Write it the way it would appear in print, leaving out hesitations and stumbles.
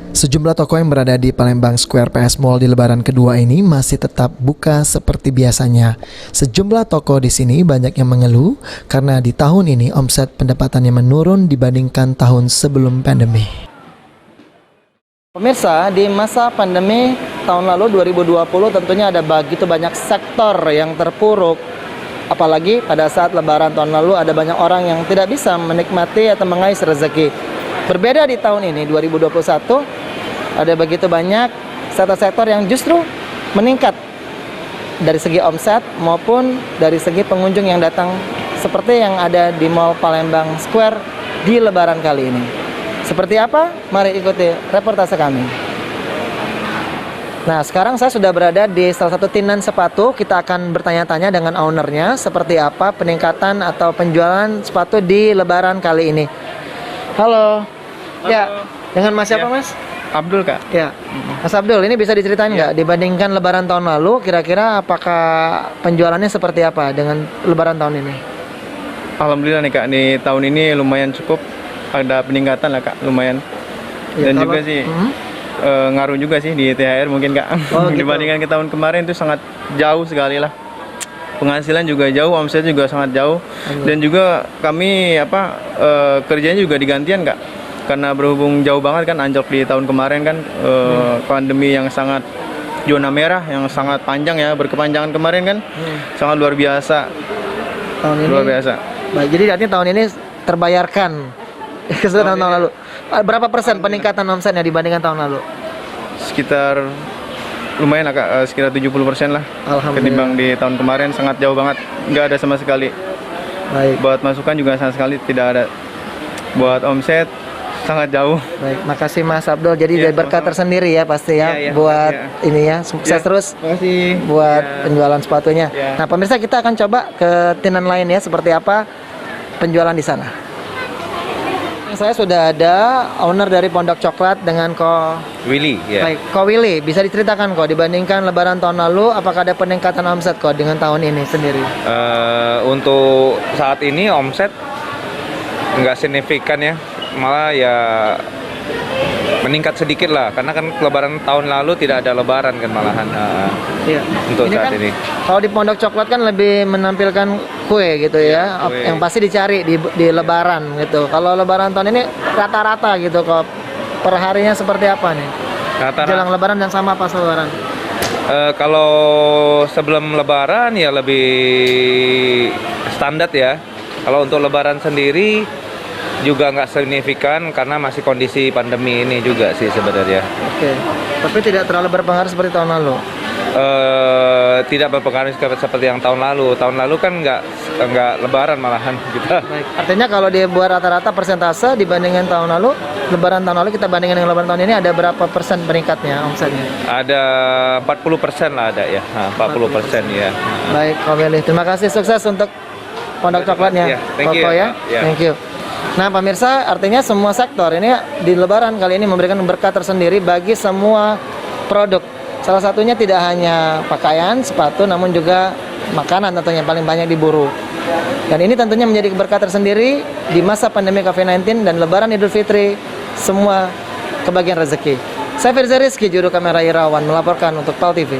Sejumlah toko yang berada di Palembang Square PS Mall di Lebaran kedua ini masih tetap buka seperti biasanya. Sejumlah toko di sini banyak yang mengeluh karena di tahun ini omset pendapatannya menurun dibandingkan tahun sebelum pandemi. Pemirsa, di masa pandemi tahun lalu 2020 tentunya ada begitu banyak sektor yang terpuruk. Apalagi pada saat Lebaran tahun lalu ada banyak orang yang tidak bisa menikmati atau mengais rezeki. Berbeda di tahun ini 2021, ada begitu banyak sektor-sektor yang justru meningkat dari segi omset maupun dari segi pengunjung yang datang, seperti yang ada di Mall Palembang Square di Lebaran kali ini. Seperti apa? Mari ikuti reportase kami. Nah, sekarang saya sudah berada di salah satu tinan sepatu. Kita akan bertanya-tanya dengan ownernya seperti apa peningkatan atau penjualan sepatu di Lebaran kali ini. Halo. Ya, dengan Mas siapa, Mas? Abdul, Kak. Ya, Mas Abdul, ini bisa diceritain nggak dibandingkan Lebaran tahun lalu, kira-kira apakah penjualannya seperti apa dengan Lebaran tahun ini? Alhamdulillah nih, Kak, di tahun ini lumayan cukup, ada peningkatan lah, Kak, lumayan. Ya, Dan juga sih ngaruh juga sih di THR mungkin, Kak. Oh, gitu. Dibandingkan ke tahun kemarin itu sangat jauh sekali lah. Penghasilan juga jauh, omset juga sangat jauh. Dan juga kami kerjanya juga digantian, Kak. Karena berhubung jauh banget kan, anjlok di tahun kemarin kan, pandemi yang sangat zona merah yang sangat panjang ya, berkepanjangan kemarin kan, sangat luar biasa. Tahun ini Luar biasa. Baik, jadi artinya tahun ini terbayarkan kesulitan tahun lalu. Berapa persen peningkatan omsetnya dibandingkan tahun lalu? Sekitar lumayan lah, Kak, sekitar 70% lah. Alhamdulillah. Ketimbang di tahun kemarin sangat jauh banget, nggak ada sama sekali. Baik. Buat masukan juga sama sekali tidak ada. Buat omset sangat jauh. Baik, makasih Mas Abdul. Jadi Ya, dari berkat sama-sama. tersendiri ya pasti ya, Iya, buat ya. ini ya, sukses Ya, terus makasih. buat Ya. penjualan sepatunya. Ya. Nah, pemirsa, kita akan coba ke tinan lain ya, seperti apa penjualan di sana. Saya sudah ada owner dari Pondok Coklat dengan Ko. Willy, ya. Baik, Ko Willy, bisa diceritakan Ko, dibandingkan Lebaran tahun lalu, apakah ada peningkatan omset Ko dengan tahun ini sendiri? Untuk saat ini omset nggak signifikan ya, malah ya meningkat sedikit lah, karena kan Lebaran tahun lalu tidak ada Lebaran kan malahan. Iya. Untuk saat kan, ini. Kalau di Pondok Coklat kan lebih menampilkan kue gitu ya, kue. yang pasti dicari di Lebaran gitu. Kalau Lebaran tahun ini rata-rata gitu kok, per harinya seperti apa nih? Rata-rata. Jelang Lebaran dan sama pas Lebaran. Kalau sebelum Lebaran ya lebih standar ya. Kalau untuk Lebaran sendiri juga nggak signifikan karena masih kondisi pandemi ini juga sih sebenarnya. Oke. Tapi tidak terlalu berpengaruh seperti tahun lalu. Tidak berpengaruh seperti yang tahun lalu. Tahun lalu kan nggak Lebaran malahan kita. Baik. Artinya kalau dia buat rata-rata persentase dibandingkan tahun lalu, Lebaran tahun lalu kita bandingkan dengan Lebaran tahun ini, ada berapa persen peningkatnya omsetnya? Ada 40% lah ada ya, 40% ya. Baik, Ko Willy. Terima kasih, sukses untuk Pondok Coklatnya. Ya, thank you, Koko ya. ya. Thank you. Nah, pemirsa, artinya semua sektor ini di Lebaran kali ini memberikan berkat tersendiri bagi semua produk. Salah satunya tidak hanya pakaian, sepatu, namun juga makanan tentunya paling banyak diburu. Dan ini tentunya menjadi berkat tersendiri di masa pandemi COVID-19 dan Lebaran Idul Fitri, semua kebagian rezeki. Saya Firza Rizky, juru kamera Irawan, melaporkan untuk PAL TV.